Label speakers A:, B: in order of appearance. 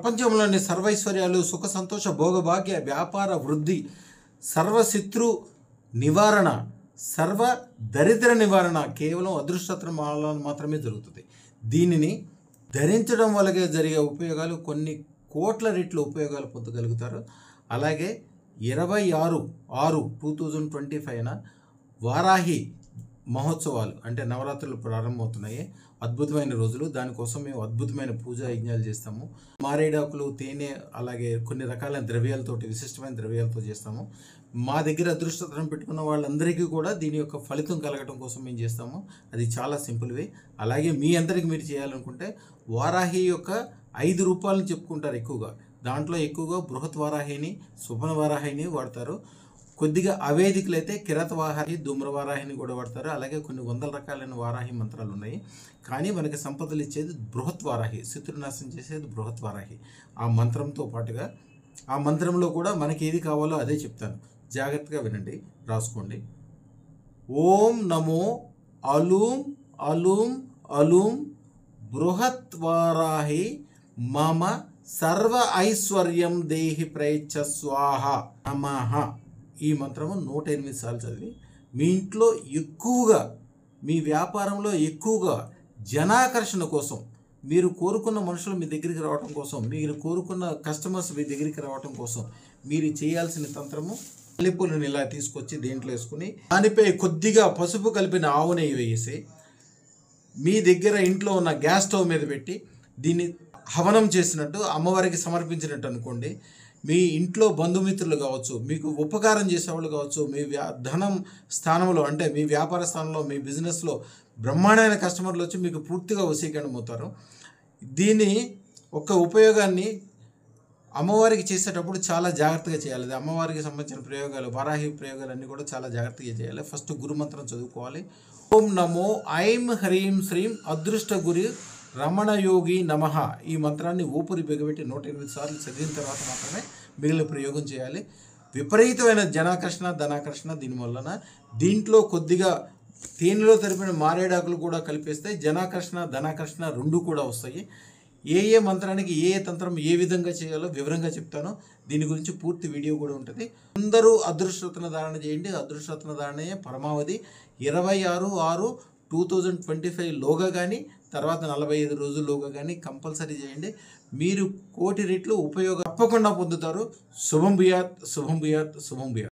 A: ప్రపంచంలోని సర్వైశ్వర్యాలు, సుఖ సంతోష భోగభాగ్య, వ్యాపార వృద్ధి, సర్వశత్రు నివారణ, సర్వ దరిద్ర నివారణ కేవలం అదృష్టరత్నం మాలలో మాత్రమే జరుగుతుంది. దీనిని ధరించడం వల్ల జరిగే ఉపయోగాలు కొన్ని కోట్ల రెట్లు ఉపయోగాలు పొందగలుగుతారు. అలాగే 26/6/2025న వారాహి మహోత్సవాలు అంటే నవరాత్రులు ప్రారంభమవుతున్నాయి. అద్భుతమైన రోజులు. దానికోసం మేము అద్భుతమైన పూజా యజ్ఞాలు చేస్తాము. మారేడాకులు, తేనె, అలాగే కొన్ని రకాలైన ద్రవ్యాలతోటి, విశిష్టమైన ద్రవ్యాలతో చేస్తాము. మా దగ్గర అదృష్టం పెట్టుకున్న వాళ్ళందరికీ కూడా దీని యొక్క ఫలితం కలగడం కోసం మేము చేస్తాము. అది చాలా సింపుల్ వే. అలాగే మీ అందరికి మీరు చేయాలనుకుంటే వారాహి యొక్క 5 రూపాయలను చెప్పుకుంటారు ఎక్కువగా. దాంట్లో ఎక్కువగా బృహత్ వారాహిని, సుపన వారాహిని వాడతారు. కొద్దిగా అవేదికలైతే కిరాత వారాహి, ధూమ్ర వారాహిని కూడా వాడతారు. అలాగే కొన్ని వందల రకాలైన వారాహి మంత్రాలు ఉన్నాయి. కానీ మనకి సంపదలు ఇచ్చేది బృహత్ వారాహి, శత్రునాశనం చేసేది బృహత్ వారాహి. ఆ మంత్రంతో పాటుగా ఆ మంత్రంలో కూడా మనకి ఏది కావాలో అదే చెప్తాను. జాగ్రత్తగా వినండి, రాసుకోండి. ఓం నమో అలూం అలూం అలూం బృహత్ వారాహి మమ సర్వ ఐశ్వర్యం దేహి ప్రయచ్చ స్వాహ నమః. ఈ మంత్రము 108 సార్లు చదివి మీ ఇంట్లో ఎక్కువగా, మీ వ్యాపారంలో ఎక్కువగా జనాకర్షణ కోసం, మీరు కోరుకున్న మనుషులు మీ దగ్గరికి రావడం కోసం, మీరు కోరుకున్న కస్టమర్స్ మీ దగ్గరికి రావడం కోసం మీరు చేయాల్సిన తంత్రము, మల్లెపూలను ఇలా తీసుకొచ్చి దేంట్లో వేసుకుని దానిపై కొద్దిగా పసుపు కలిపిన ఆవు నెయ్యి వేసి మీ దగ్గర ఇంట్లో ఉన్న గ్యాస్ స్టవ్ మీద పెట్టి దీన్ని హవనం చేసినట్టు అమ్మవారికి సమర్పించినట్టు అనుకోండి. మీ ఇంట్లో బంధుమిత్రులు కావచ్చు, మీకు ఉపకారం చేసేవాళ్ళు కావచ్చు, మీ ధనం స్థానంలో అంటే మీ వ్యాపార స్థానంలో, మీ బిజినెస్లో బ్రహ్మాండమైన కస్టమర్లు వచ్చి మీకు పూర్తిగా వశీకరణం అవుతారు. దీని ఒక ఉపయోగాన్ని అమ్మవారికి చేసేటప్పుడు చాలా జాగ్రత్తగా చేయాలి. అమ్మవారికి సంబంధించిన ప్రయోగాలు, వారాహి ప్రయోగాలన్నీ కూడా చాలా జాగ్రత్తగా చేయాలి. ఫస్ట్ గురుమంత్రం చదువుకోవాలి. ఓం నమో ఐం హ్రీం శ్రీం అదృష్ట గురి రమణ యోగి నమః. ఈ మంత్రాన్ని ఊపిరి బిగబెట్టి 108 సార్లు చదివిన తర్వాత మాత్రమే మిగిలిన ప్రయోగం చేయాలి. విపరీతమైన జనాకర్షణ, ధనాకర్షణ దీనివలన. దీంట్లో కొద్దిగా తేనెలో తరిపిన మారేడాకులు కూడా కలిపేస్తే జనాకర్షణ, ధనాకర్షణ రెండు కూడా వస్తాయి. ఏ మంత్రానికి ఏ తంత్రం ఏ విధంగా చేయాలో వివరంగా చెప్తాను. దీని గురించి పూర్తి వీడియో కూడా ఉంటుంది. అందరూ అదృష్టరత్న ధారణ చేయండి. అదృష్టరత్న ధారణయే పరమావధి. 26/6/2025 లోగా కానీ తర్వాత 45 రోజుల్లోగా కానీ కంపల్సరీ చేయండి. మీరు కోటి రెట్లు ఉపయోగం తప్పకుండా పొందుతారు. శుభం భూయాత్, శుభం భూయాత్, శుభం భూయాత్.